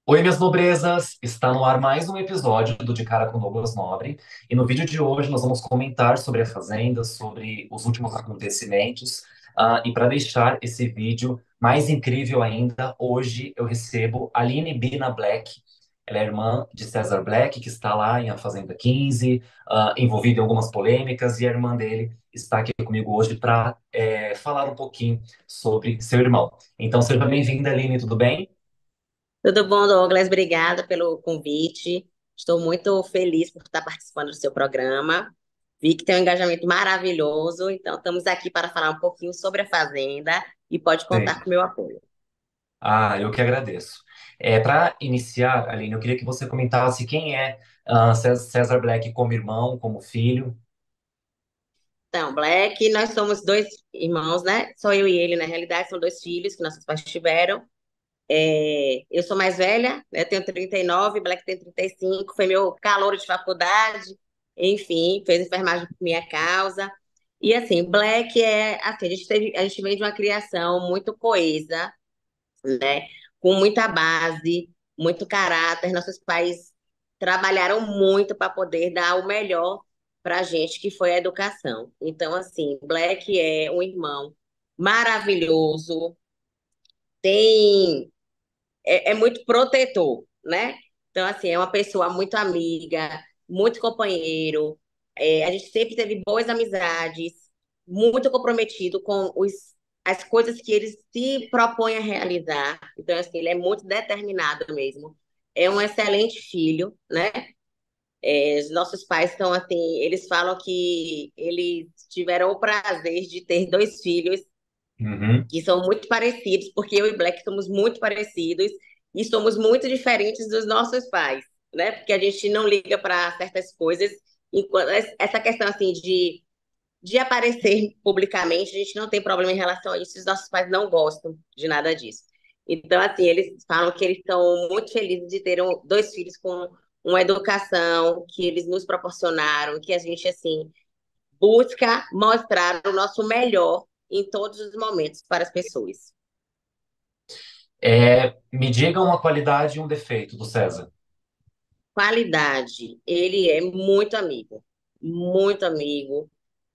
Oi, minhas nobrezas! Está no ar mais um episódio do De Cara com Douglas Nobre. E no vídeo de hoje nós vamos comentar sobre a Fazenda, sobre os últimos acontecimentos. E para deixar esse vídeo mais incrível ainda, hoje eu recebo a Aline Bina Black. Ela é irmã de César Black, que está lá em A Fazenda 15, envolvida em algumas polêmicas, e a irmã dele está aqui comigo hoje para falar um pouquinho sobre seu irmão. Então, seja bem-vinda, Aline, tudo bem? Tudo bom, Douglas? Obrigada pelo convite. Estou muito feliz por estar participando do seu programa. Vi que tem um engajamento maravilhoso, então estamos aqui para falar um pouquinho sobre a Fazenda e pode contar Sim. com o meu apoio. Eu que agradeço. Para iniciar, Aline, eu queria que você comentasse quem é César Black como irmão, como filho. Então, Black, nós somos dois irmãos, né? Sou eu e ele, na realidade, são dois filhos que nossos pais tiveram. Eu sou mais velha, né? Tenho 39, Black tem 35, foi meu calouro de faculdade, enfim, fez enfermagem por minha causa. E assim, Black assim, a gente vem de uma criação muito coesa, né? Com muita base, muito caráter. Nossos pais trabalharam muito para poder dar o melhor para a gente, que foi a educação. Então, assim, Black é um irmão maravilhoso, tem é muito protetor, né? Então, assim, é uma pessoa muito amiga, muito companheiro. A gente sempre teve boas amizades, muito comprometido com as coisas que ele se propõe a realizar. Então, assim, ele é muito determinado mesmo. É um excelente filho, né? Os nossos pais estão assim, eles falam que eles tiveram o prazer de ter dois filhos Uhum. que são muito parecidos, porque eu e Black somos muito parecidos e somos muito diferentes dos nossos pais, né? Porque a gente não liga para certas coisas. Essa questão assim de aparecer publicamente, a gente não tem problema em relação a isso, os nossos pais não gostam de nada disso. Então, assim, eles falam que eles estão muito felizes de ter dois filhos com uma educação que eles nos proporcionaram, que a gente, assim, busca mostrar o nosso melhor em todos os momentos para as pessoas. Me diga uma qualidade e um defeito do César. Qualidade, ele é muito amigo, muito amigo.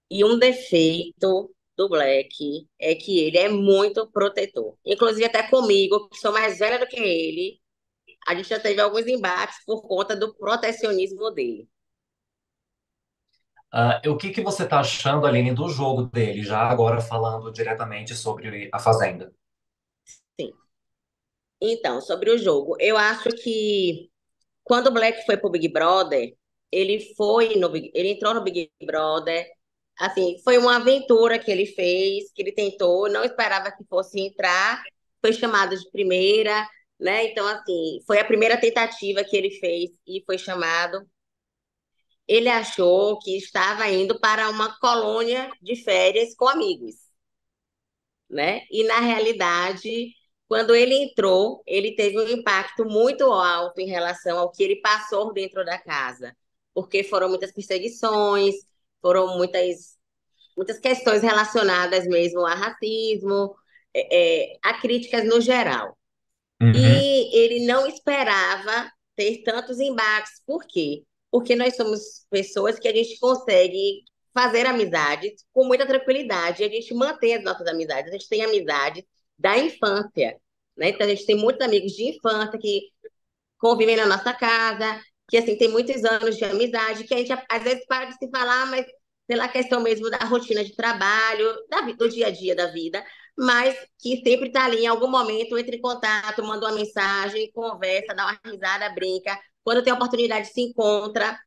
E um defeito do Black é que ele é muito protetor. Inclusive, até comigo, que sou mais velha do que ele, a gente já teve alguns embates por conta do protecionismo dele. O que que você está achando, Aline, do jogo dele, já agora falando diretamente sobre a Fazenda? Sim. Então, sobre o jogo, eu acho que quando o Black foi pro Big Brother, ele entrou no Big Brother. Assim, foi uma aventura que ele fez, que ele tentou, não esperava que fosse entrar, foi chamado de primeira, né? Então, assim, foi a primeira tentativa que ele fez e foi chamado. Ele achou que estava indo para uma colônia de férias com amigos, né? E na realidade, quando ele entrou, ele teve um impacto muito alto em relação ao que ele passou dentro da casa, porque foram muitas perseguições, foram muitas questões relacionadas mesmo a racismo, a críticas no geral. Uhum. E ele não esperava ter tantos embates. Por quê? Porque nós somos pessoas que a gente consegue fazer amizades com muita tranquilidade. E a gente mantém as nossas amizades. A gente tem amizades da infância, né? Então a gente tem muitos amigos de infância que convivem na nossa casa, que assim tem muitos anos de amizade, que a gente às vezes para de se falar, mas pela questão mesmo da rotina de trabalho, do dia a dia da vida, mas que sempre está ali em algum momento, entra em contato, manda uma mensagem, conversa, dá uma risada, brinca. Quando tem oportunidade, se encontra.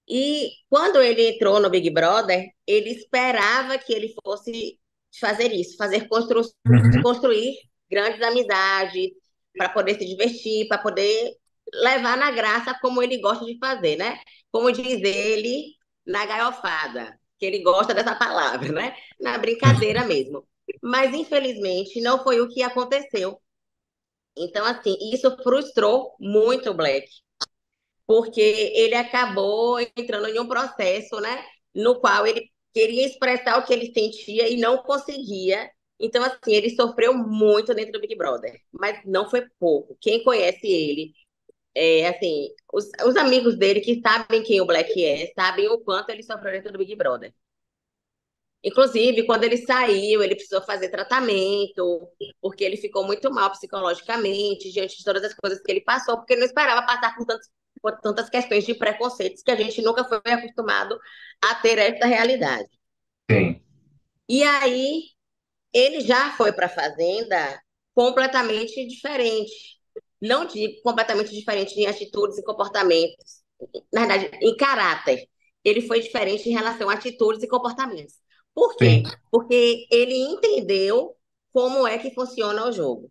E quando ele entrou no Big Brother, ele esperava que ele fosse fazer isso, Uhum. construir grandes amizades, para poder se divertir, para poder levar na graça como ele gosta de fazer, né? Como diz ele, na gaiofada, que ele gosta dessa palavra, né? Na brincadeira mesmo. Mas, infelizmente, não foi o que aconteceu. Então, assim, isso frustrou muito o Black, porque ele acabou entrando em um processo, né, no qual ele queria expressar o que ele sentia e não conseguia. Então, assim, ele sofreu muito dentro do Big Brother, mas não foi pouco. Quem conhece ele, assim, os amigos dele que sabem quem o Black é, sabem o quanto ele sofreu dentro do Big Brother. Inclusive, quando ele saiu, ele precisou fazer tratamento, porque ele ficou muito mal psicologicamente, diante de todas as coisas que ele passou, porque ele não esperava passar por tantas questões de preconceitos que a gente nunca foi acostumado a ter essa realidade. Sim, E aí, ele já foi para a Fazenda completamente diferente. Não digo completamente diferente em atitudes e comportamentos, na verdade, em caráter. Ele foi diferente em relação a atitudes e comportamentos. Por sim, quê? Porque ele entendeu como é que funciona o jogo.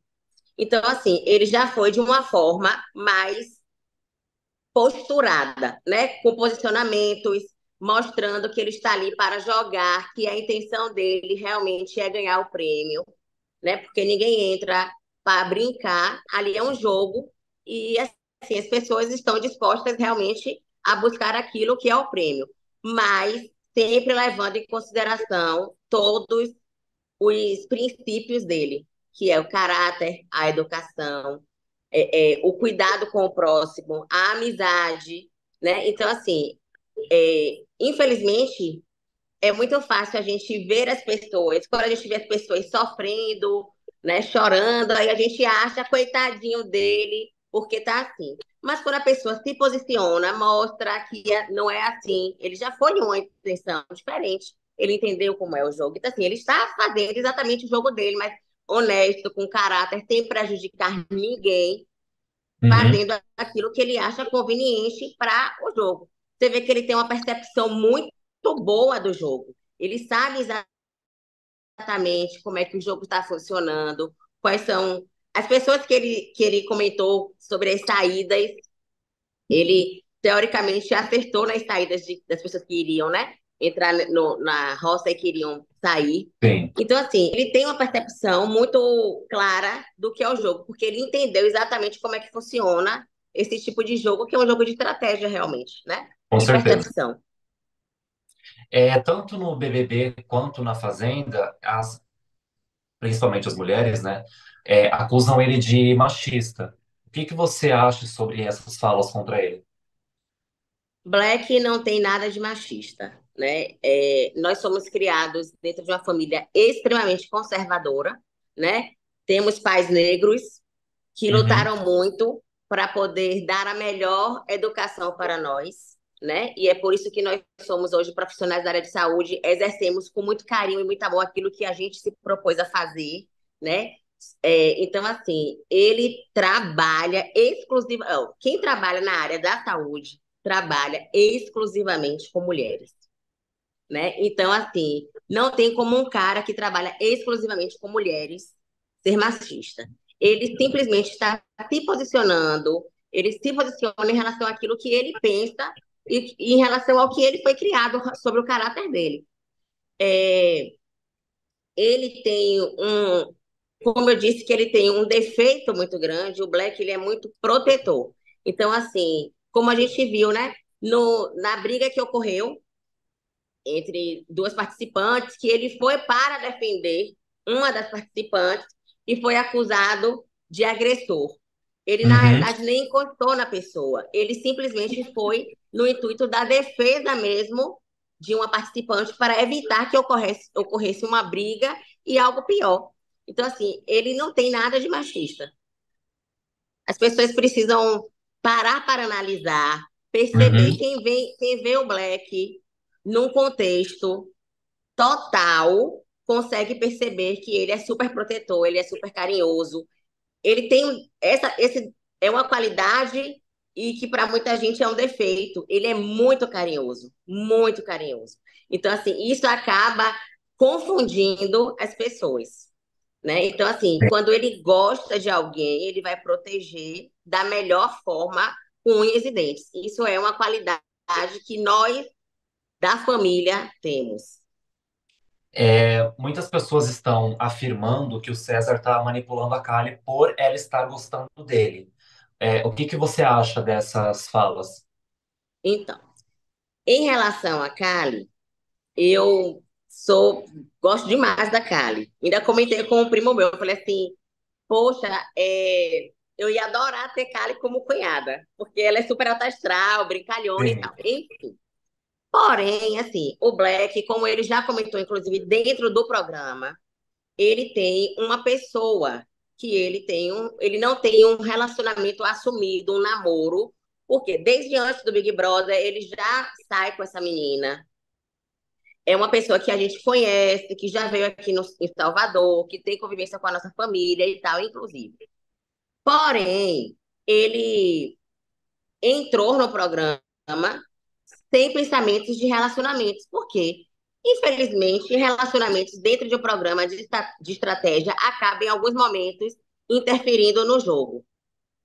Então, assim, ele já foi de uma forma mais posturada, né? Com posicionamentos, mostrando que ele está ali para jogar, que a intenção dele realmente é ganhar o prêmio, né? Porque ninguém entra para brincar, ali é um jogo e assim, as pessoas estão dispostas realmente a buscar aquilo que é o prêmio, mas sempre levando em consideração todos os princípios dele, que é o caráter, a educação, o cuidado com o próximo, a amizade, né? Então, assim, infelizmente, é muito fácil a gente ver as pessoas, quando a gente vê as pessoas sofrendo, né, chorando, aí a gente acha coitadinho dele, porque tá assim. Mas quando a pessoa se posiciona, mostra que não é assim, ele já foi em uma intenção diferente, ele entendeu como é o jogo. Então, assim, ele está fazendo exatamente o jogo dele, mas honesto, com caráter, sem prejudicar ninguém, uhum, fazendo aquilo que ele acha conveniente para o jogo. Você vê que ele tem uma percepção muito boa do jogo. Ele sabe exatamente como é que o jogo está funcionando, quais são as pessoas que ele comentou sobre as saídas. Ele, teoricamente, acertou nas saídas das pessoas que iriam, né? Entrar na roça e que iriam sair. sim. Então, assim, ele tem uma percepção muito clara do que é o jogo, porque ele entendeu exatamente como é que funciona esse tipo de jogo, que é um jogo de estratégia, realmente, né? Com E certeza. percepção. Tanto no BBB quanto na Fazenda, principalmente as mulheres, né, acusam ele de machista. O que que você acha sobre essas falas contra ele? Black não tem nada de machista, né? Nós somos criados dentro de uma família extremamente conservadora, né? Temos pais negros que Uhum, lutaram muito para poder dar a melhor educação para nós, né? E é por isso que nós somos hoje profissionais da área de saúde, exercemos com muito carinho e muito amor aquilo que a gente se propôs a fazer, né? Então, assim, ele trabalha exclusivamente. Quem trabalha na área da saúde trabalha exclusivamente com mulheres, né? Então, assim, não tem como um cara que trabalha exclusivamente com mulheres ser machista. Ele simplesmente está se posicionando, ele se posiciona em relação àquilo que ele pensa e em relação ao que ele foi criado sobre o caráter dele. É, ele tem como eu disse, que ele tem um defeito muito grande, o Black ele é muito protetor. Então, assim, como a gente viu, né, na briga que ocorreu entre duas participantes, que ele foi para defender uma das participantes e foi acusado de agressor. Ele, na uhum. realidade, nem encostou na pessoa, ele simplesmente foi no intuito da defesa mesmo de uma participante para evitar que ocorresse uma briga e algo pior. Então, assim, ele não tem nada de machista. As pessoas precisam parar para analisar, perceber Uhum. quem vê o Black num contexto total consegue perceber que ele é super protetor, ele é super carinhoso. Ele tem esse é uma qualidade e que para muita gente é um defeito. Ele é muito carinhoso, muito carinhoso. Então, assim, isso acaba confundindo as pessoas, né? Então, assim, quando ele gosta de alguém, ele vai proteger da melhor forma com unhas e dentes. Isso é uma qualidade que nós da família temos. Muitas pessoas estão afirmando que o César está manipulando a Kali por ela estar gostando dele. O que que você acha dessas falas? Então, em relação a Kali, eu Sou, gosto demais da Kali. Ainda comentei com um primo meu, eu falei assim, poxa, eu ia adorar ter Kali como cunhada, porque ela é super alta astral, brincalhona e Sim, tal. Enfim. Porém, assim, o Black, como ele já comentou, inclusive, dentro do programa, ele tem uma pessoa que ele não tem um relacionamento assumido, um namoro, porque desde antes do Big Brother ele já sai com essa menina. É uma pessoa que a gente conhece, que já veio aqui no, em Salvador, que tem convivência com a nossa família e tal, inclusive. Porém, ele entrou no programa sem pensamentos de relacionamentos. Por quê? Infelizmente, relacionamentos dentro de um programa de estratégia acabam, em alguns momentos, interferindo no jogo.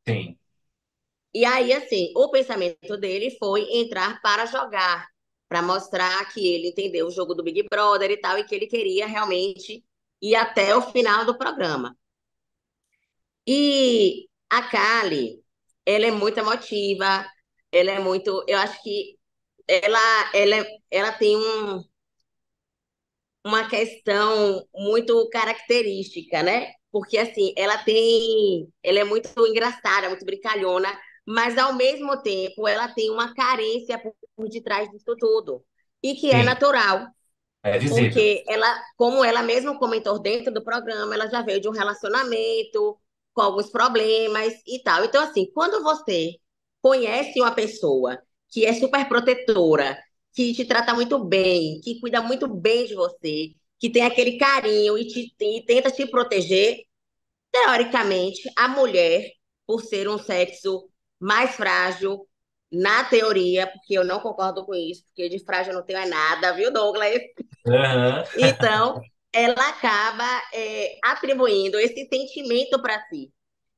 sim, E aí, assim, o pensamento dele foi entrar para jogar, para mostrar que ele entendeu o jogo do Big Brother e tal, e que ele queria realmente ir até o final do programa. E a Kali, ela é muito emotiva, ela é muito. Eu acho que ela, ela tem uma questão muito característica, né? Porque assim, ela é muito engraçada, muito brincalhona, mas ao mesmo tempo ela tem uma carência por detrás disso tudo. E que é sim. natural, É visível. porque ela, como ela mesma comentou dentro do programa, ela já veio de um relacionamento com alguns problemas e tal. Então, assim, quando você conhece uma pessoa que é super protetora, que te trata muito bem, que cuida muito bem de você, que tem aquele carinho e tenta te proteger, teoricamente, a mulher, por ser um sexo mais frágil, na teoria, porque eu não concordo com isso, porque de frágil eu não tenho é nada, viu, Douglas? Aham. Então, ela acaba atribuindo esse sentimento para si.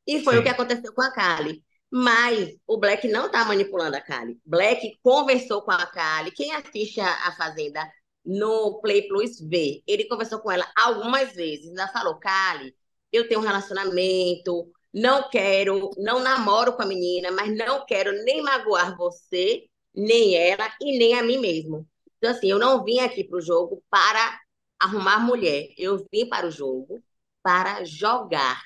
E foi o que Sim, aconteceu com a Kali. Mas o Black não está manipulando a Kali. Black conversou com a Kali. Quem assiste a Fazenda no Play Plus vê. Ele conversou com ela algumas vezes. Ainda falou, Kali, eu tenho um relacionamento, não quero, não namoro com a menina, mas não quero nem magoar você, nem ela e nem a mim mesmo. Então, assim, eu não vim aqui para o jogo para arrumar mulher. Eu vim para o jogo para jogar,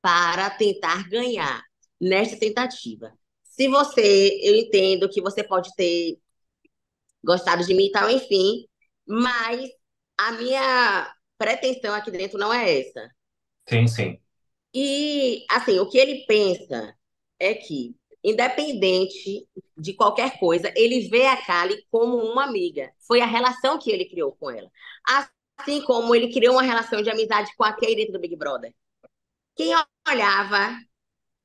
para tentar ganhar nesta tentativa. Se você, eu entendo que você pode ter gostado de mim e tal, enfim, mas a minha pretensão aqui dentro não é essa. sim, sim. E, assim, o que ele pensa é que, independente de qualquer coisa, ele vê a Kali como uma amiga. Foi a relação que ele criou com ela. Assim como ele criou uma relação de amizade com a Kay dentro do Big Brother. Quem olhava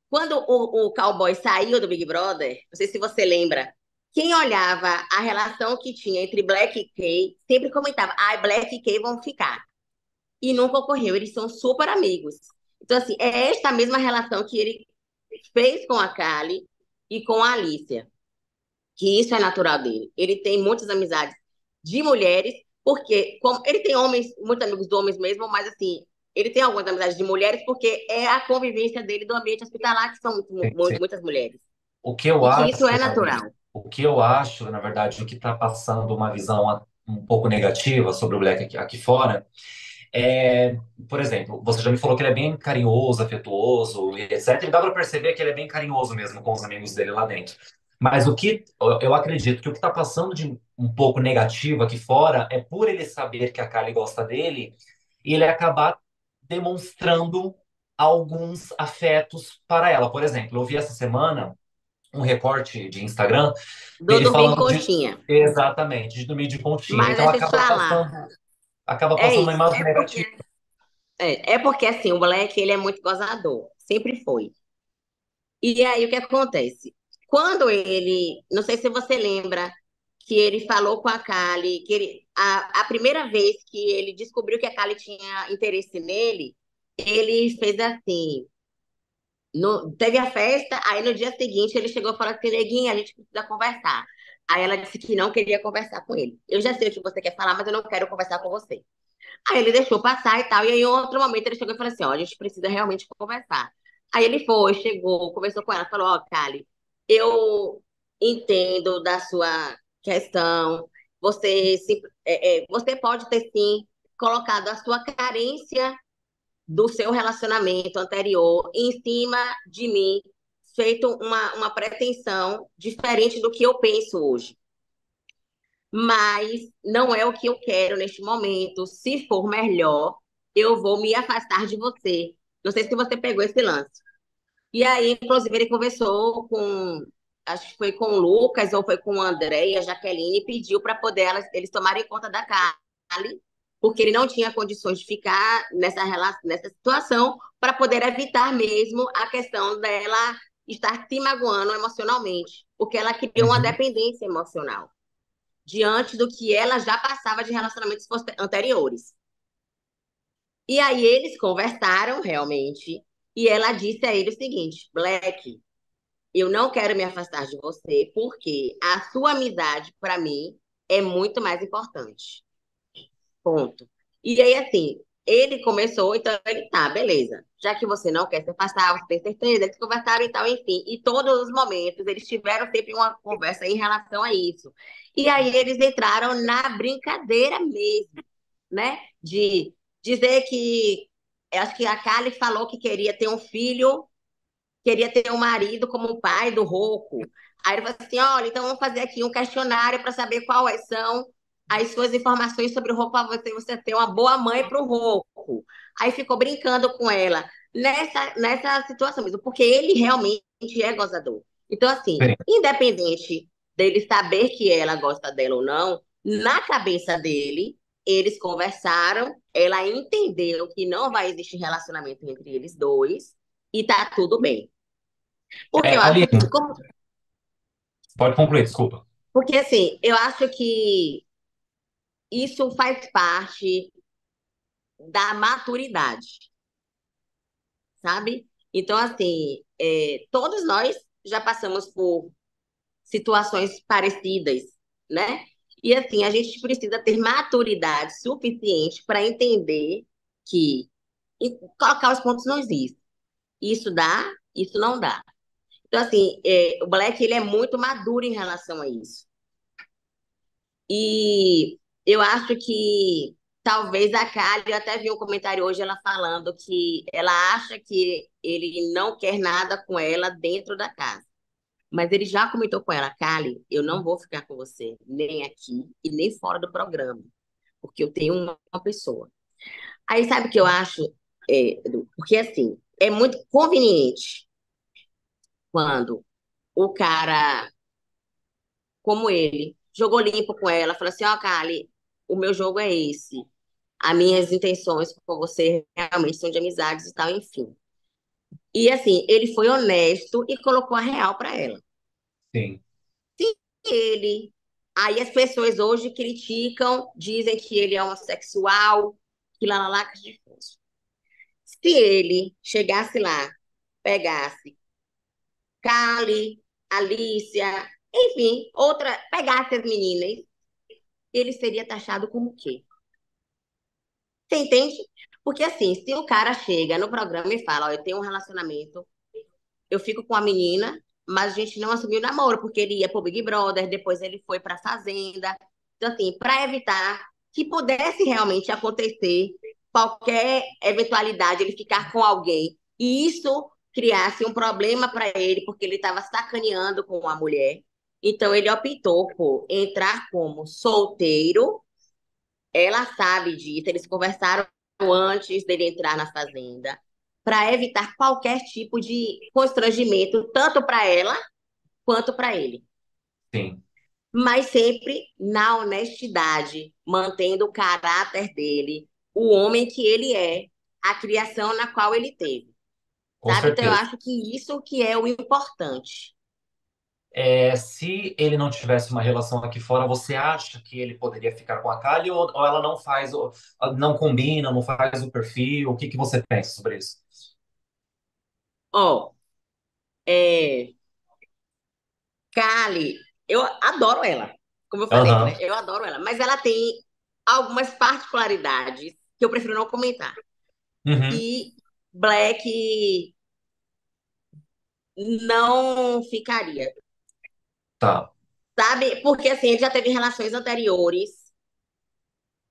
quando o cowboy saiu do Big Brother, não sei se você lembra, quem olhava a relação que tinha entre Black e Kay sempre comentava: ah, Black e Kay vão ficar. E nunca ocorreu, eles são super amigos. Então, assim, é esta mesma relação que ele fez com a Kali e com a Alicia, que isso é natural dele. Ele tem muitas amizades de mulheres, porque como, ele tem homens, muitos amigos de homens mesmo, mas assim, ele tem algumas amizades de mulheres porque é a convivência dele do ambiente hospitalar, que são Sim, sim. muitas mulheres. O que eu E que isso acho, é Gabi, natural. o que eu acho, na verdade, o que está passando uma visão um pouco negativa sobre o Black aqui fora é, por exemplo, você já me falou que ele é bem carinhoso, afetuoso, e etc. E dá para perceber que ele é bem carinhoso mesmo com os amigos dele lá dentro. Mas o que eu acredito que o que está passando de um pouco negativo aqui fora é por ele saber que a Kylie gosta dele e ele acabar demonstrando alguns afetos para ela. Por exemplo, eu vi essa semana um recorte de Instagram Do dele dormir de falando de conchinha. exatamente de dormir de pontinha. Mas Então deixa eu te falar. acaba É passando uma isso. imagem negativa. É porque assim, o moleque, ele é muito gozador. Sempre foi. E aí, o que acontece? Quando ele, não sei se você lembra, que ele falou com a Kali, que a primeira vez que ele descobriu que a Kali tinha interesse nele, ele fez assim, teve a festa, aí no dia seguinte ele chegou e falou assim, neguinha, a gente precisa conversar. Aí ela disse que não queria conversar com ele. Eu já sei o que você quer falar, mas eu não quero conversar com você. Aí ele deixou passar e tal. E aí, em outro momento, ele chegou e falou assim: ó, a gente precisa realmente conversar. Aí ele foi, chegou, conversou com ela, falou: ó, Kali, eu entendo da sua questão, você pode ter sim colocado a sua carência do seu relacionamento anterior em cima de mim, feito uma pretensão diferente do que eu penso hoje. Mas não é o que eu quero neste momento. Se for melhor, eu vou me afastar de você. Não sei se você pegou esse lance. E aí, inclusive, ele conversou com, acho que foi com o Lucas ou foi com o André e a Jaqueline, e pediu para poder eles tomarem conta da Kali, porque ele não tinha condições de ficar nessa situação, para poder evitar mesmo a questão dela estar se magoando emocionalmente, porque ela criou uma Uhum. dependência emocional diante do que ela já passava de relacionamentos anteriores. E aí eles conversaram realmente, e ela disse a ele o seguinte: Black, eu não quero me afastar de você, porque a sua amizade, para mim, é muito mais importante. Ponto. E aí, assim, ele começou, então ele tá, beleza. Já que você não quer se afastar, você tem certeza, eles conversaram e tal, enfim. E todos os momentos eles tiveram sempre uma conversa em relação a isso. E aí eles entraram na brincadeira mesmo, né? De dizer que, eu acho que a Kali falou que queria ter um filho, queria ter um marido como o pai do Rocco. Aí ele falou assim: olha, então vamos fazer aqui um questionário para saber quais são as suas informações sobre o Rocco para você ter uma boa mãe para o Rocco. Aí ficou brincando com ela nessa situação mesmo, porque ele realmente é gozador. Então, assim, Sim. independente dele saber que ela gosta dela ou não, na cabeça dele, eles conversaram, ela entendeu que não vai existir relacionamento entre eles dois e tá tudo bem. Porque eu acho Aline, que, pode concluir, desculpa. porque assim, eu acho que isso faz parte da maturidade, sabe? Então, assim, todos nós já passamos por situações parecidas, né? E assim, a gente precisa ter maturidade suficiente para entender que e colocar os pontos nos is. Isso dá, isso não dá. Então, assim, o Black ele é muito maduro em relação a isso. E eu acho que talvez a Kali, eu até vi um comentário hoje ela falando que ela acha que ele não quer nada com ela dentro da casa. Mas ele já comentou com ela: Kali, eu não vou ficar com você, nem aqui e nem fora do programa, porque eu tenho uma pessoa. Aí sabe o que eu acho, Edu? Porque assim, é muito conveniente quando o cara, como ele, jogou limpo com ela, falou assim: ó, Kali, o meu jogo é esse. As minhas intenções com você realmente são de amizades e tal, enfim. E assim, ele foi honesto e colocou a real para ela. Sim. Se ele. Aí as pessoas hoje criticam, dizem que ele é homossexual, que lá, que difícil. Se ele chegasse lá, pegasse Kali, Alicia, enfim, outra, pegasse as meninas, ele seria taxado como o quê? Você entende? Porque assim, se o cara chega no programa e fala: ó, eu tenho um relacionamento, eu fico com a menina, mas a gente não assumiu o namoro, porque ele ia pro Big Brother, depois ele foi pra Fazenda. Então, assim, para evitar que pudesse realmente acontecer qualquer eventualidade, ele ficar com alguém, e isso criasse um problema para ele, porque ele estava sacaneando com a mulher. Então, ele optou por entrar como solteiro. Ela sabe disso, eles conversaram antes dele entrar na fazenda, para evitar qualquer tipo de constrangimento, tanto para ela quanto para ele. Sim, Mas sempre na honestidade, mantendo o caráter dele, o homem que ele é, a criação na qual ele teve. com Sabe? Então, eu certeza. acho que isso que é o importante. Se ele não tivesse uma relação aqui fora, você acha que ele poderia ficar com a Kali ou ela não faz, não combina, não faz o perfil? O que que você pensa sobre isso? Ó, é, Kali, eu adoro ela. Como eu falei, Aham. né? Eu adoro ela. Mas ela tem algumas particularidades que eu prefiro não comentar. Uhum. E Black não ficaria. Tá. sabe? Porque assim, ele já teve relações anteriores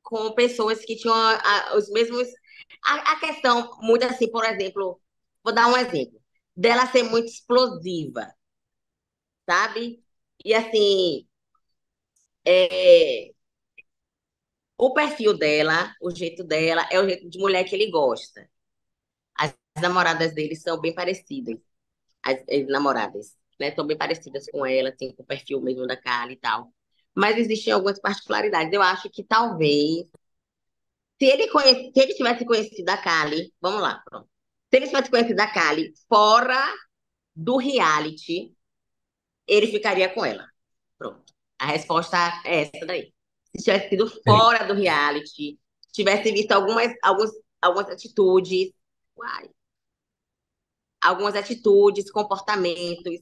com pessoas que tinham os mesmos. A questão, muito assim, por exemplo, vou dar um exemplo, dela ser muito explosiva, sabe? E assim, é, o perfil dela, o jeito dela, é o jeito de mulher que ele gosta. As namoradas dele são bem parecidas, as namoradas, né? São bem parecidas com ela, assim, com o perfil mesmo da Kali e tal. Mas existem algumas particularidades. Eu acho que talvez, se ele tivesse conhecido a Kali, vamos lá, pronto. Se ele tivesse conhecido a Kali fora do reality, ele ficaria com ela. Pronto. A resposta é essa daí. Se tivesse sido Sim, fora do reality, tivesse visto algumas atitudes, uai, algumas atitudes, comportamentos,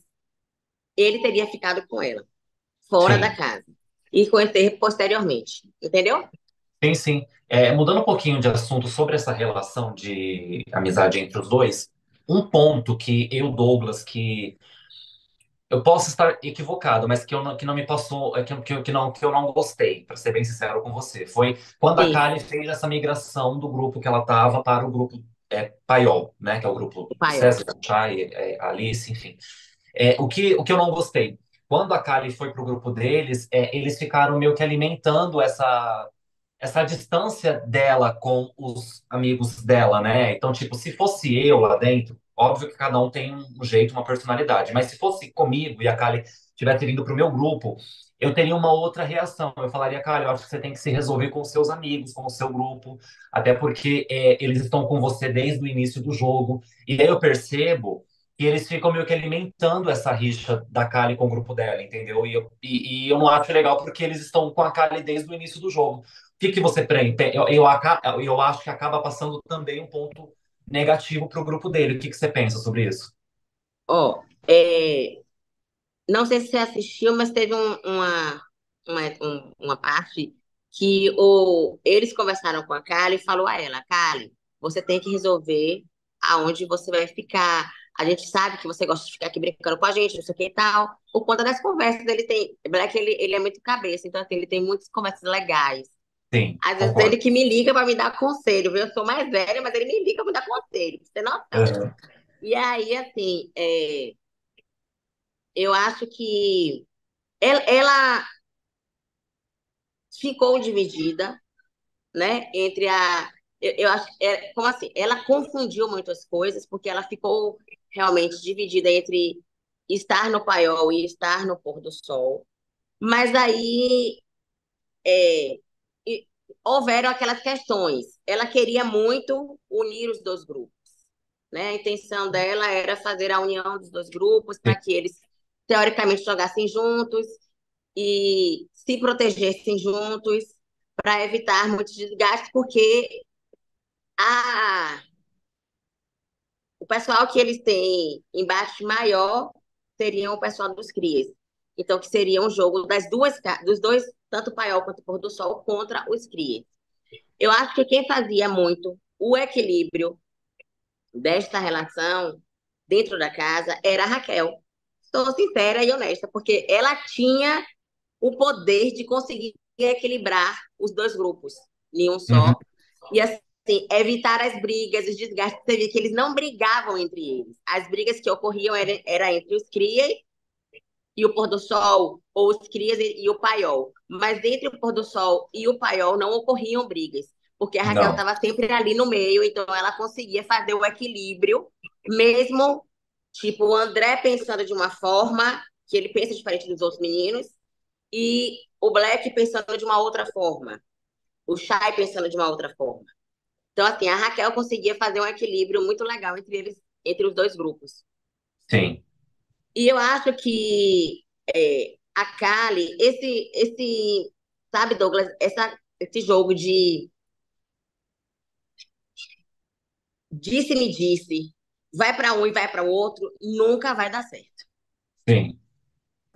ele teria ficado com ela, fora da sim. casa. E conhecer posteriormente. Entendeu? Sim, sim. Mudando um pouquinho de assunto sobre essa relação de amizade entre os dois, um ponto que eu, Douglas, que eu posso estar equivocado, mas que não me passou, que eu não gostei, para ser bem sincero com você, foi quando a Sim, Kali fez essa migração do grupo que ela estava para o grupo Paiol, né, que é o grupo o do paiol. César, Chay, Alice, enfim. O que eu não gostei, quando a Kali foi para o grupo deles, eles ficaram meio que alimentando essa distância dela com os amigos dela, né? Então, tipo, se fosse eu lá dentro, óbvio que cada um tem um jeito, uma personalidade, mas se fosse comigo e a Kali tivesse vindo pro meu grupo, eu teria uma outra reação. Eu falaria, Kali, eu acho que você tem que se resolver com os seus amigos, com o seu grupo, até porque eles estão com você desde o início do jogo. E aí eu percebo que eles ficam meio que alimentando essa rixa da Kali com o grupo dela, entendeu? E eu não acho legal porque eles estão com a Kali desde o início do jogo. Que você prende? Eu acho que acaba passando também um ponto negativo para o grupo dele. O que você pensa sobre isso? Ó, não sei se você assistiu, mas teve uma parte que eles conversaram com a Kali e falou a ela, Kali, você tem que resolver aonde você vai ficar. A gente sabe que você gosta de ficar aqui brincando com a gente, não sei o que e tal. Por conta das conversas, ele tem. Black, ele é muito cabeça, então assim, ele tem muitas conversas legais. Sim, Às vezes ele concordo. que me liga para me dar conselho, viu? Eu sou mais velha, mas ele me liga para me dar conselho, pra você ter noção. Uhum. E aí, assim, eu acho que ela ficou dividida, né, entre a. Eu acho, como assim? Ela confundiu muitas coisas, porque ela ficou realmente dividida entre estar no paiol e estar no pôr do sol. Mas aí é, e- houveram aquelas questões. Ela queria muito unir os dois grupos, né? A intenção dela era fazer a união dos dois grupos Sim, para que eles teoricamente jogassem juntos e se protegessem juntos para evitar muitos desgastes, porque a, o pessoal que eles têm embate maior seriam o pessoal dos CRIAs. Então, que seria um jogo dos dois, tanto o Paiol quanto o Pôr do Sol, contra os CRIAs. Eu acho que quem fazia muito o equilíbrio desta relação dentro da casa era a Raquel. Estou sincera e honesta, porque ela tinha o poder de conseguir equilibrar os dois grupos em um uhum. só. E assim, evitar as brigas, os desgastes. Você vê que eles não brigavam entre eles. As brigas que ocorriam era entre os crias e o pôr do sol, ou os crias e o paiol. Mas entre o pôr do sol e o paiol não ocorriam brigas, porque a Raquel Não, estava sempre ali no meio, então ela conseguia fazer o equilíbrio, mesmo tipo o André pensando de uma forma que ele pensa diferente dos outros meninos, e o Black pensando de uma outra forma, o Shai pensando de uma outra forma. Então, assim, a Raquel conseguia fazer um equilíbrio muito legal entre eles, entre os dois grupos. sim, E eu acho que a Kali, sabe, Douglas, esse jogo de disse-me disse, vai para um e vai para o outro, nunca vai dar certo, sim,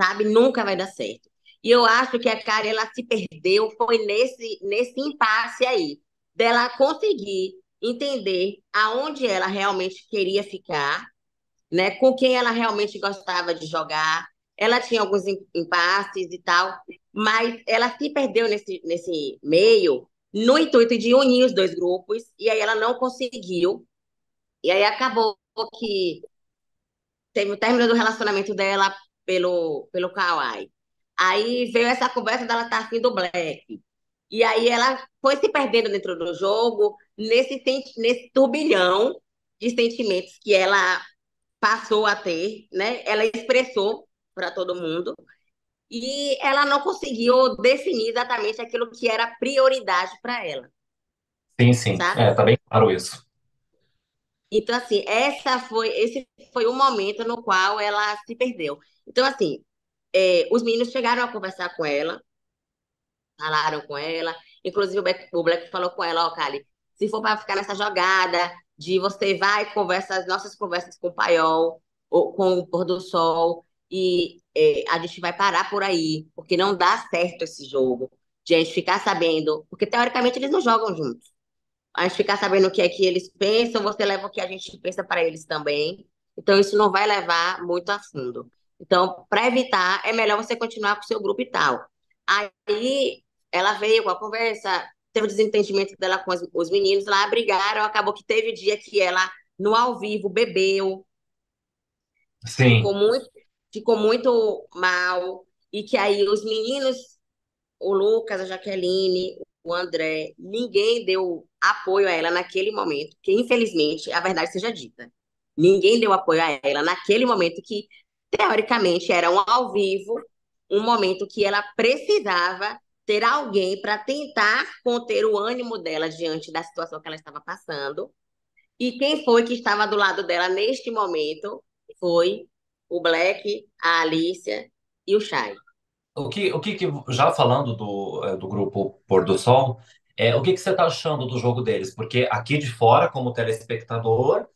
sabe? Nunca vai dar certo. E eu acho que a Kali, ela se perdeu, foi nesse impasse aí, dela conseguir entender aonde ela realmente queria ficar, né? Com quem ela realmente gostava de jogar. ela tinha alguns impasses e tal, mas ela se perdeu nesse meio no intuito de unir os dois grupos, e aí ela não conseguiu, e aí acabou que teve o término do relacionamento dela pelo Kawhi. Aí veio essa conversa dela estar afim do Black. E aí ela foi se perdendo dentro do jogo, nesse turbilhão de sentimentos que ela passou a ter, né? Ela expressou para todo mundo e ela não conseguiu definir exatamente aquilo que era prioridade para ela, Sim, sim. sabe? É, tá bem claro isso. Então, assim, esse foi o momento no qual ela se perdeu. Então, assim, os meninos chegaram a conversar com ela, falaram com ela, inclusive o Black falou com ela, ó, Kali, se for para ficar nessa jogada de você vai e conversa as nossas conversas com o Paiol, ou com o pôr do sol, e a gente vai parar por aí, porque não dá certo esse jogo, de a gente ficar sabendo, porque teoricamente eles não jogam juntos. A gente ficar sabendo o que é que eles pensam, você leva o que a gente pensa para eles também. Então, isso não vai levar muito a fundo. Então, para evitar, é melhor você continuar com o seu grupo e tal. Aí, ela veio com a conversa, teve o desentendimento dela com os meninos lá, brigaram, acabou que teve dia que ela, no ao vivo, bebeu, ficou Sim, muito, ficou muito mal, e que aí os meninos, o Lucas, a Jaqueline, o André, ninguém deu apoio a ela naquele momento, que infelizmente, a verdade seja dita, ninguém deu apoio a ela naquele momento que, teoricamente, era um ao vivo, um momento que ela precisava ter alguém para tentar conter o ânimo dela diante da situação que ela estava passando. E quem foi que estava do lado dela neste momento foi o Black, a Alicia e o Chay. já falando do grupo Pôr do Sol, o que que você tá achando do jogo deles? Porque aqui de fora, como telespectador,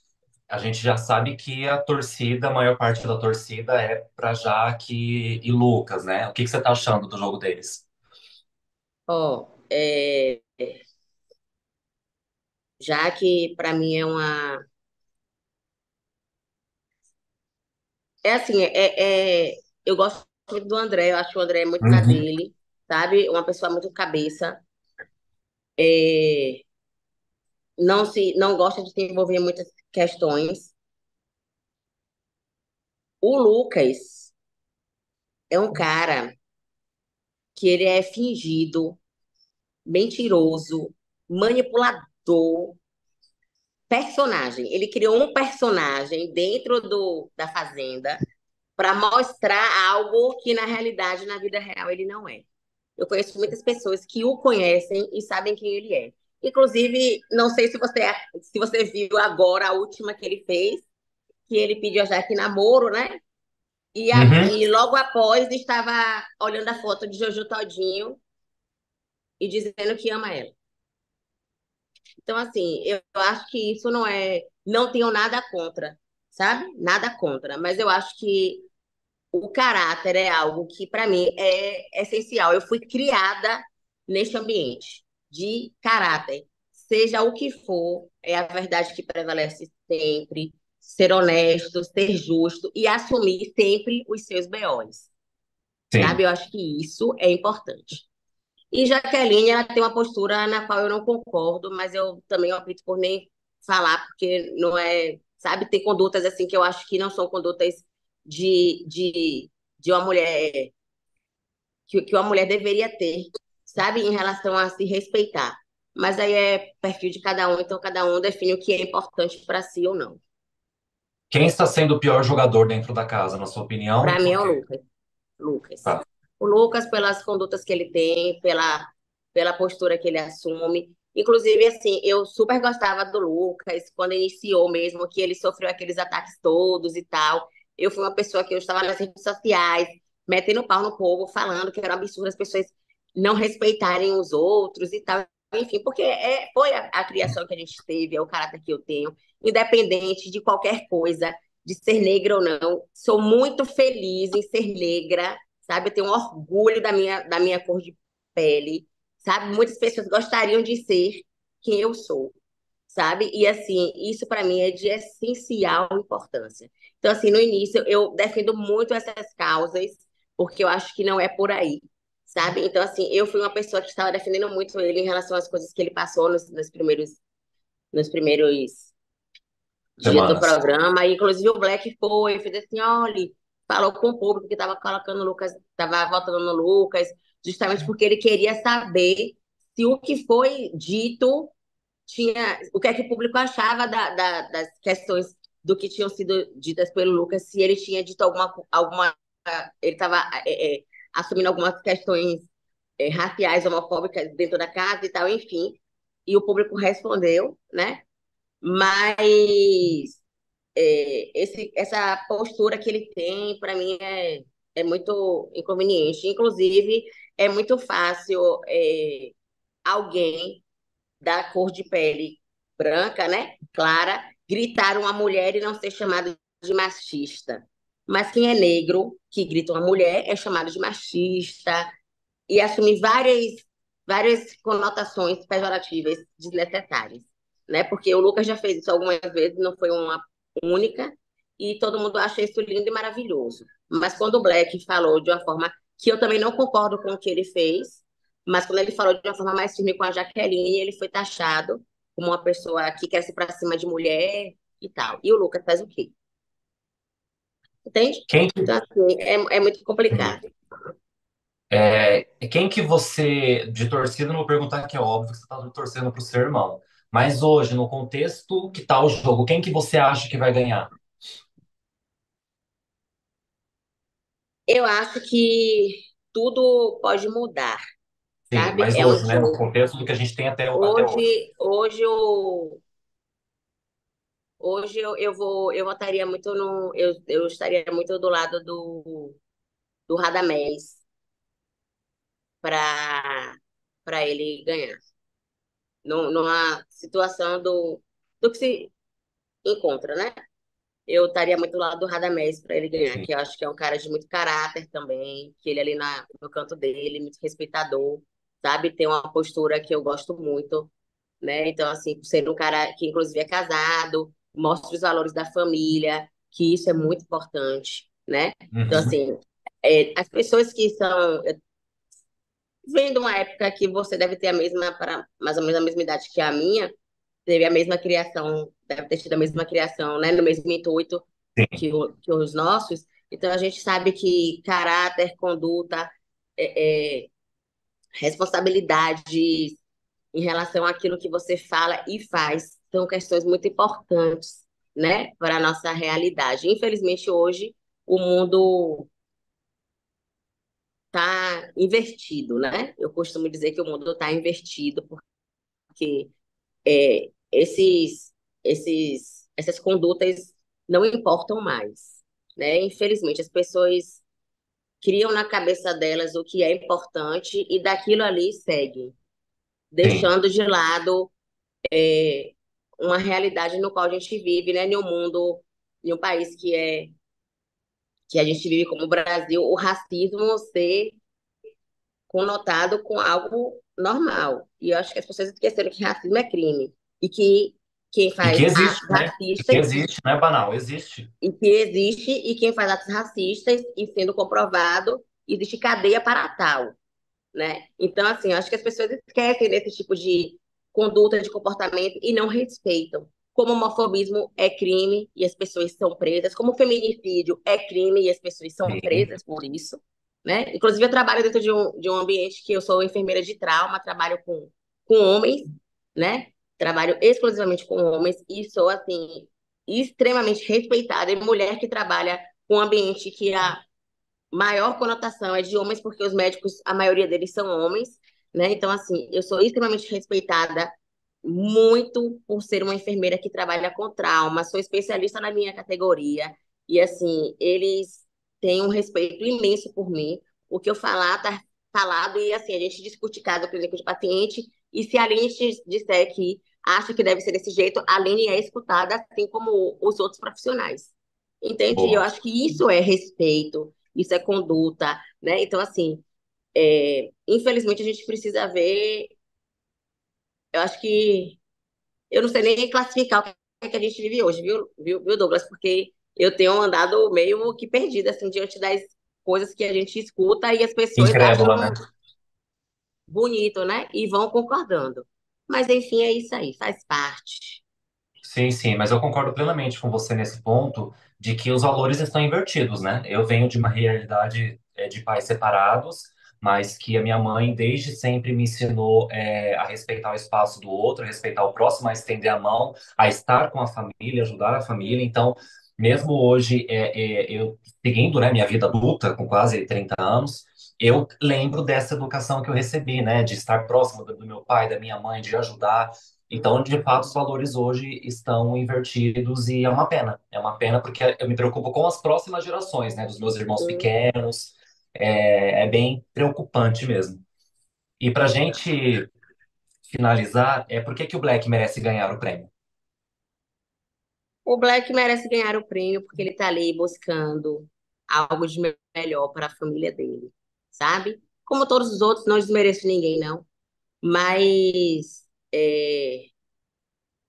a gente já sabe que a torcida, a maior parte da torcida é para Jaque e Lucas, né? O que que você tá achando do jogo deles? Ó, já que para mim é assim, eu gosto muito do André, eu acho o André muito na Uhum. dele, sabe? Uma pessoa muito cabeça, é, não gosta de se envolver em muitas questões. O Lucas é um cara que ele é fingido, mentiroso, manipulador, personagem. Ele criou um personagem dentro da Fazenda para mostrar algo que na realidade, na vida real, ele não é. Eu conheço muitas pessoas que o conhecem e sabem quem ele é. Inclusive, não sei se você viu agora a última que ele fez, que ele pediu a Jaque namoro, né? Uhum. E logo após estava olhando a foto de Jojo Todinho e dizendo que ama ela. Então, assim, eu acho que isso não tenho nada contra, sabe? Nada contra, mas eu acho que o caráter é algo que, para mim, é essencial. Eu fui criada neste ambiente de caráter. Seja o que for, é a verdade que prevalece sempre. Ser honesto, ser justo e assumir sempre os seus BOs. Sim. Sabe? Eu acho que isso é importante. E Jaqueline, ela tem uma postura na qual eu não concordo, mas eu também opto por nem falar, porque não é, sabe, tem condutas assim que eu acho que não são condutas de uma mulher, que uma mulher deveria ter, sabe, em relação a se respeitar. Mas aí é perfil de cada um, então cada um define o que é importante para si ou não. Quem está sendo o pior jogador dentro da casa, na sua opinião, e Para mim por é o quê? Lucas. Lucas. Tá. O Lucas, pelas condutas que ele tem, pela postura que ele assume. Inclusive, assim, eu super gostava do Lucas, quando iniciou mesmo, que ele sofreu aqueles ataques todos e tal. Eu fui uma pessoa que eu estava nas redes sociais, metendo pau no povo, falando que era um absurdo as pessoas não respeitarem os outros e tal. Enfim, porque foi a criação que a gente teve, é o caráter que eu tenho, independente de qualquer coisa, de ser negra ou não. Sou muito feliz em ser negra, sabe? Eu tenho um orgulho da minha cor de pele, sabe? Muitas pessoas gostariam de ser quem eu sou, sabe? E assim, isso para mim é de essencial importância. Então, assim, no início eu defendo muito essas causas, porque eu acho que não é por aí, sabe? Então, assim, eu fui uma pessoa que estava defendendo muito ele em relação às coisas que ele passou nos primeiros dias do Semanas. programa. E, inclusive, o Black foi, fez assim, olha, falou com o público que estava colocando o Lucas, estava votando no Lucas, justamente porque ele queria saber se o que foi dito tinha o que é que o público achava das questões do que tinham sido ditas pelo Lucas, se ele tinha dito alguma ele estava assumindo algumas questões raciais, homofóbicas dentro da casa e tal, enfim. E o público respondeu, né? Mas essa postura que ele tem, para mim, é muito inconveniente. Inclusive, é muito fácil alguém da cor de pele branca, né? Clara, gritar uma mulher e não ser chamado de machista. Mas quem é negro, que grita uma mulher, é chamado de machista e assume várias conotações pejorativas desnecessárias, né? Porque o Lucas já fez isso algumas vezes, não foi uma única, e todo mundo acha isso lindo e maravilhoso. Mas quando o Black falou de uma forma que eu também não concordo com o que ele fez, mas quando ele falou de uma forma mais firme com a Jaqueline, ele foi taxado como uma pessoa que quer se pra cima de mulher e tal. E o Lucas faz o quê? Entende? Quem, Então, assim, é muito complicado. quem que você, de torcida, não vou perguntar que é óbvio que você está torcendo para o seu irmão. Mas hoje, no contexto que está o jogo, quem que você acha que vai ganhar? Eu acho que tudo pode mudar, Sim, sabe? mas É um hoje, né? No jogo. contexto do que a gente tem até hoje. Hoje eu votaria muito eu estaria muito do lado do Radamés para ele ganhar. Numa situação do que se encontra, né? Eu estaria muito do lado do Radamés para ele ganhar, Sim. que eu acho que é um cara de muito caráter também, que ele ali no canto dele, muito respeitador, sabe? Tem uma postura que eu gosto muito, né? Então, assim, por ser um cara que inclusive é casado, mostra os valores da família, que isso é muito importante, né? Então, Uhum. assim, as pessoas que são. Vendo uma época que você deve ter mais ou menos a mesma idade que a minha, teve a mesma criação, deve ter tido a mesma criação, né? No mesmo intuito Sim, que os nossos. Então, a gente sabe que caráter, conduta, é, é, responsabilidade em relação àquilo que você fala e faz. São questões muito importantes, né, para a nossa realidade. Infelizmente, hoje, o mundo está invertido, né? Eu costumo dizer que o mundo está invertido, porque essas condutas não importam mais, né? Infelizmente, as pessoas criam na cabeça delas o que é importante e daquilo ali seguem, sim. deixando de lado é, uma realidade no qual a gente vive, né? Em um mundo, em um país que a gente vive como o Brasil, o racismo ser conotado com algo normal. E eu acho que as pessoas esqueceram que racismo é crime e que quem E faz que existe, atos né? E que racistas existe, não é banal, existe. e quem faz atos racistas e sendo comprovado existe cadeia para tal, né? Então, assim, eu acho que as pessoas esquecem desse tipo de conduta, de comportamento e não respeitam. Como homofobismo é crime e as pessoas são presas, como feminicídio é crime e as pessoas são Sim. presas por isso, né? Inclusive, eu trabalho dentro de um ambiente que eu sou enfermeira de trauma, trabalho com homens, né? Trabalho exclusivamente com homens e sou, assim, extremamente respeitada. E mulher que trabalha com um ambiente que a maior conotação é de homens, porque os médicos, a maioria deles são homens, né? Então, assim, eu sou extremamente respeitada muito por ser uma enfermeira que trabalha com trauma, sou especialista na minha categoria, e, assim, eles têm um respeito imenso por mim. O que eu falar tá falado, e, assim, a gente discute caso clínico de paciente, e se a Aline te disser que acha que deve ser desse jeito, a Aline é escutada, assim como os outros profissionais. Entende? E eu Boa. acho que isso é respeito, isso é conduta, né? Então, assim, infelizmente a gente precisa ver, eu acho que eu não sei nem classificar o que é que a gente vive hoje, viu, Douglas? Porque eu tenho andado meio que perdida, assim, diante das coisas que a gente escuta e as pessoas Incrédula, né? acham bonito, né? E vão concordando. Mas, enfim, é isso aí, faz parte. Sim, sim, mas eu concordo plenamente com você nesse ponto de que os valores estão invertidos, né? Eu venho de uma realidade de pais separados, mas que a minha mãe desde sempre me ensinou a respeitar o espaço do outro, a respeitar o próximo, a estender a mão, a estar com a família, ajudar a família. Então, mesmo hoje, eu seguindo, né, minha vida adulta, com quase 30 anos, eu lembro dessa educação que eu recebi, né, de estar próximo do meu pai, da minha mãe, de ajudar. Então, de fato, os valores hoje estão invertidos e é uma pena. É uma pena porque eu me preocupo com as próximas gerações, né, dos meus irmãos Hum, pequenos. É bem preocupante mesmo. E para a gente finalizar, por que que o Black merece ganhar o prêmio? O Black merece ganhar o prêmio porque ele está ali buscando algo de melhor para a família dele, sabe? Como todos os outros, não desmereço ninguém, não. Mas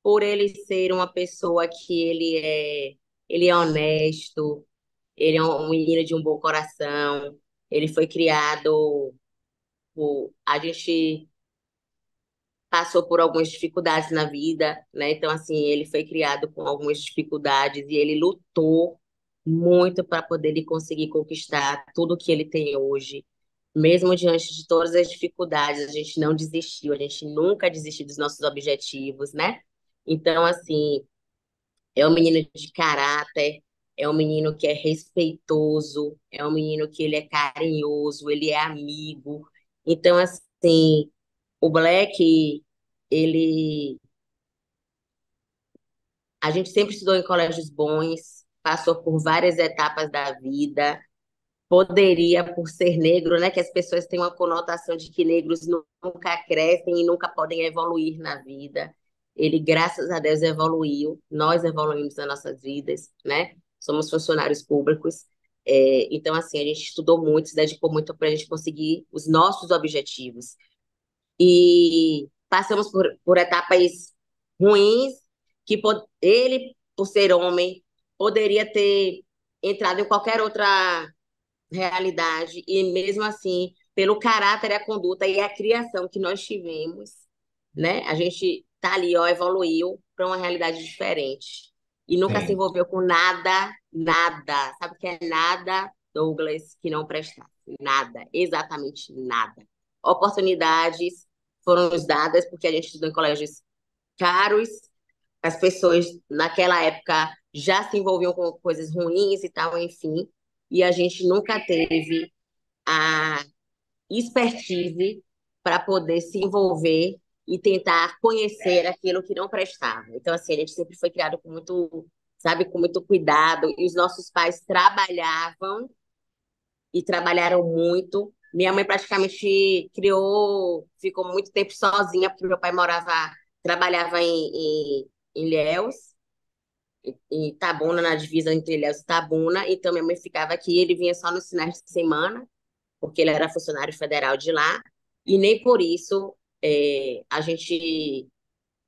por ele ser uma pessoa que ele é honesto, ele é um menino de um bom coração, ele foi criado, a gente passou por algumas dificuldades na vida, né? Então, assim, ele foi criado com algumas dificuldades e ele lutou muito para poder ele conseguir conquistar tudo que ele tem hoje. Mesmo diante de todas as dificuldades, a gente não desistiu, a gente nunca desistiu dos nossos objetivos, né? Então, assim, é um menino de caráter, é um menino que é respeitoso, é um menino que ele é carinhoso, ele é amigo. Então, assim, o Black, ele, a gente sempre estudou em colégios bons, passou por várias etapas da vida. Poderia, por ser negro, né, que as pessoas têm uma conotação de que negros nunca crescem e nunca podem evoluir na vida. Ele, graças a Deus, evoluiu. Nós evoluímos nas nossas vidas, né? Somos funcionários públicos. Então, assim, a gente estudou muito, se dedicou muito para a gente conseguir os nossos objetivos. E passamos por etapas ruins que ele, por ser homem, poderia ter entrado em qualquer outra realidade e mesmo assim, pelo caráter, a conduta e a criação que nós tivemos, né? A gente tá ali, ó, evoluiu para uma realidade diferente e nunca se Sim, envolveu com nada, nada. Sabe o que é nada, Douglas, que não prestasse? Nada, exatamente nada. Oportunidades foram nos dadas porque a gente estudou em colégios caros, as pessoas naquela época já se envolviam com coisas ruins e tal, enfim, e a gente nunca teve a expertise para poder se envolver e tentar conhecer aquilo que não prestava. Então, assim, a gente sempre foi criado com muito, sabe, com muito cuidado, e os nossos pais trabalhavam e trabalharam muito. Minha mãe praticamente criou, ficou muito tempo sozinha, porque meu pai trabalhava em Ilhéus, em Itabuna, na divisa entre Ilhéus e Itabuna, então minha mãe ficava aqui, ele vinha só nos finais de semana, porque ele era funcionário federal de lá, e nem por isso a gente,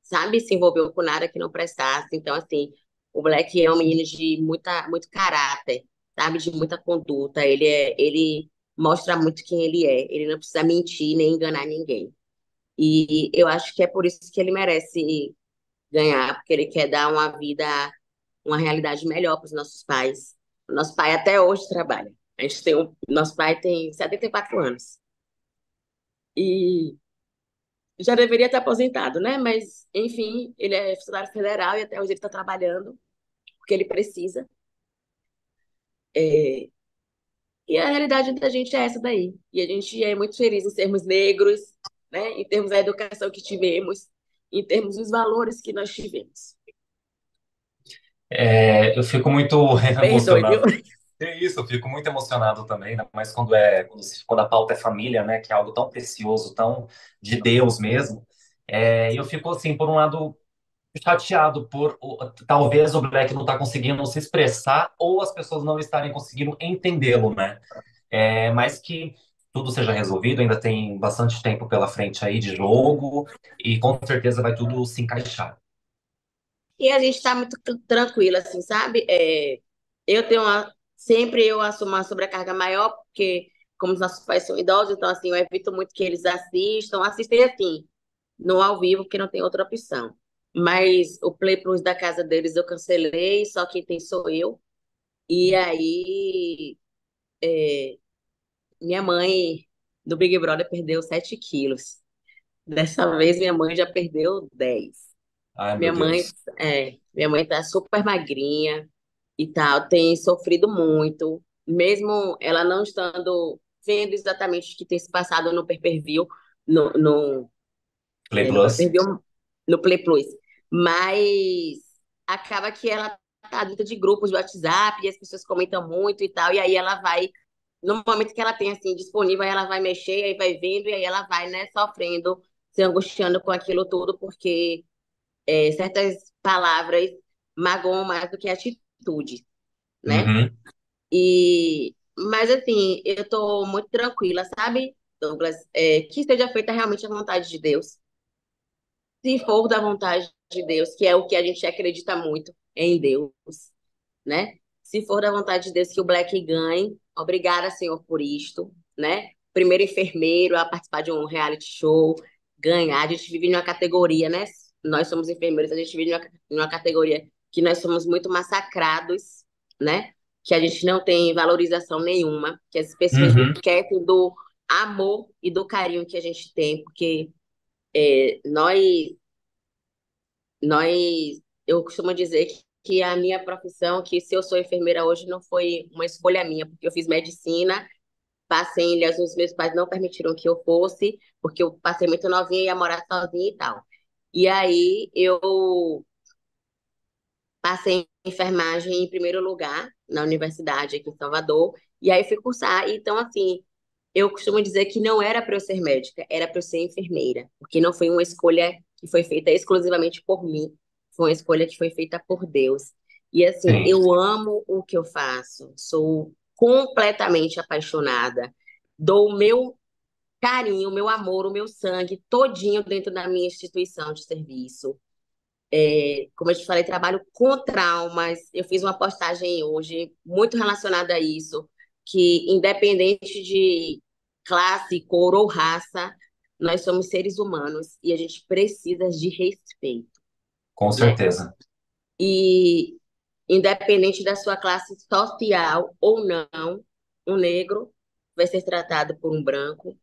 sabe, se envolveu com nada que não prestasse. Então, assim, o Black é um menino de muito caráter, sabe, de muita conduta. Ele mostra muito quem ele é. Ele não precisa mentir nem enganar ninguém. E eu acho que é por isso que ele merece ganhar, porque ele quer dar uma vida, uma realidade melhor para os nossos pais. O nosso pai até hoje trabalha. Nosso pai tem 74 anos. E já deveria estar aposentado, né? Mas, enfim, ele é funcionário federal e até hoje ele está trabalhando, porque ele precisa. É, e a realidade da gente é essa daí. E a gente é muito feliz em sermos negros, né? Em termos da educação que tivemos, em termos dos valores que nós tivemos. eu fico muito Perdoe, viu? emocionado. É isso, eu fico muito emocionado também, né? Mas quando a pauta é família, né? Que é algo tão precioso, tão de Deus mesmo. E eu fico assim, por um lado, chateado talvez o Black não estar conseguindo se expressar ou as pessoas não estarem conseguindo entendê-lo, né? Mas que tudo seja resolvido, ainda tem bastante tempo pela frente aí de jogo e com certeza vai tudo se encaixar. E a gente tá muito tranquila, assim, sabe? Eu tenho sempre eu assumo uma sobrecarga maior, porque como os nossos pais são idosos, então assim, eu evito muito que eles assistem assim, no ao vivo, porque não tem outra opção. Mas o Play Plus da casa deles eu cancelei, só quem tem sou eu. E aí, minha mãe do Big Brother perdeu 7 quilos. Dessa vez minha mãe já perdeu 10. Ai, meu Deus. Minha mãe tá super magrinha e tal, tem sofrido muito, mesmo ela não estando vendo exatamente o que tem se passado no pay-per-view, no, no, Play no Plus. pay-per-view, no Play Plus. Mas acaba que ela tá dentro de grupos de WhatsApp e as pessoas comentam muito e tal, e aí ela vai, no momento que ela tem assim disponível, aí ela vai mexer, aí vai vendo, e aí ela vai, né, sofrendo, se angustiando com aquilo tudo, porque certas palavras magoam mais do que atitude, né? Uhum. Mas assim, eu tô muito tranquila, sabe, Douglas? Que seja feita realmente a vontade de Deus. Se for da vontade de Deus, que é o que a gente acredita muito em Deus, né? Se for da vontade de Deus que o Black ganhe, obrigada, Senhor, por isto, né? Primeiro enfermeiro a participar de um reality show, ganhar. A gente vive numa categoria, né? Nós somos enfermeiros, a gente vive numa categoria que nós somos muito massacrados, né? Que a gente não tem valorização nenhuma, que as pessoas Uhum. esquecem do amor e do carinho que a gente tem, porque nós nós, eu costumo dizer que a minha profissão, que se eu sou enfermeira hoje, não foi uma escolha minha, porque eu fiz medicina, passei em Ilhas, os meus pais não permitiram que eu fosse, porque eu passei muito novinha e ia morar sozinha e tal. E aí eu passei em enfermagem em primeiro lugar na universidade aqui em Salvador, e aí fui cursar. Então, assim, eu costumo dizer que não era para eu ser médica, era para eu ser enfermeira, porque não foi uma escolha que foi feita exclusivamente por mim, foi uma escolha que foi feita por Deus. E assim, Sim, eu amo o que eu faço, sou completamente apaixonada, dou o meu carinho, o meu amor, o meu sangue todinho dentro da minha instituição de serviço. Como eu te falei, trabalho com traumas. Eu fiz uma postagem hoje muito relacionada a isso, que independente de classe, cor ou raça, nós somos seres humanos e a gente precisa de respeito, com né? certeza. E independente da sua classe social ou não, um negro vai ser tratado por um branco,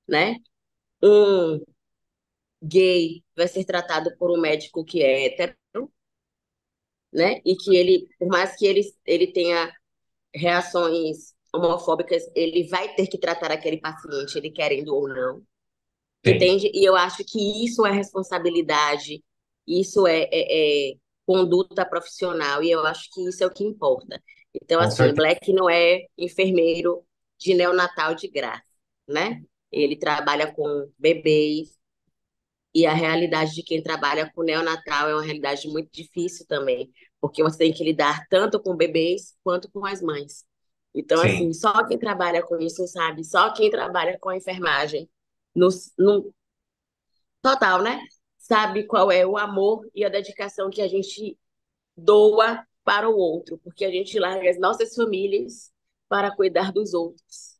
né? Um gay vai ser tratado por um médico que é hétero, né? E que ele, por mais que ele tenha reações homofóbicas, ele vai ter que tratar aquele paciente, ele querendo ou não, Sim, entende? E eu acho que isso é responsabilidade, isso é conduta profissional, e eu acho que isso é o que importa. Então, com assim, certeza. Black não é enfermeiro de neonatal de graça, né? Ele trabalha com bebês, e a realidade de quem trabalha com neonatal é uma realidade muito difícil também, porque você tem que lidar tanto com bebês quanto com as mães. Então, Sim, assim, só quem trabalha com isso sabe, só quem trabalha com a enfermagem, no total, né? Sabe qual é o amor e a dedicação que a gente doa para o outro, porque a gente larga as nossas famílias para cuidar dos outros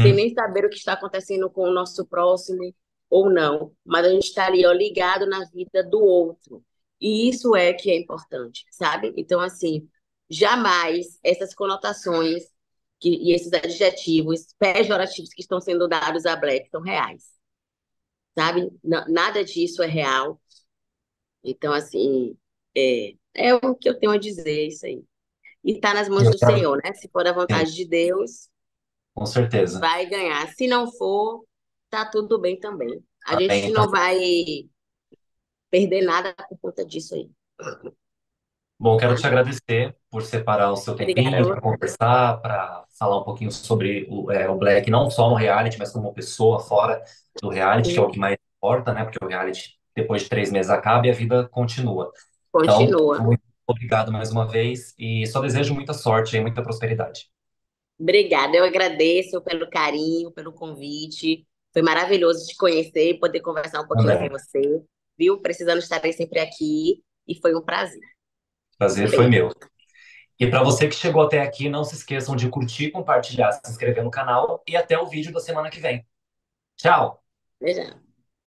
sem uhum, nem saber o que está acontecendo com o nosso próximo ou não, mas a gente está ali, ó, ligado na vida do outro. E isso é que é importante, sabe? Então, assim, jamais essas conotações e esses adjetivos pejorativos que estão sendo dados a Black são reais, sabe? Nada disso é real. Então, assim, é o que eu tenho a dizer, é isso aí. E está nas mãos eu do quero- Senhor, né? Se for da sim, vontade de Deus, com certeza. vai ganhar. Se não for, tá tudo bem também. A gente Amém. não vai perder nada por conta disso aí, Bom, quero tá? te agradecer por separar o seu Obrigada a tempinho para você. conversar, para falar um pouquinho sobre o Black, não só no reality, mas como pessoa fora do reality, que é o que mais importa, né? Porque o reality, depois de 3 meses, acaba e a vida continua. Então, Continua. muito obrigado mais uma vez e só desejo muita sorte e muita prosperidade. Obrigada. Eu agradeço pelo carinho, pelo convite. Foi maravilhoso te conhecer e poder conversar um pouquinho com Também. você. viu? Precisando, estarei sempre aqui e foi um prazer. Prazer Um foi beijo. meu. E para você que chegou até aqui, não se esqueçam de curtir, compartilhar, se inscrever no canal e até o vídeo da semana que vem. Tchau! Beijão.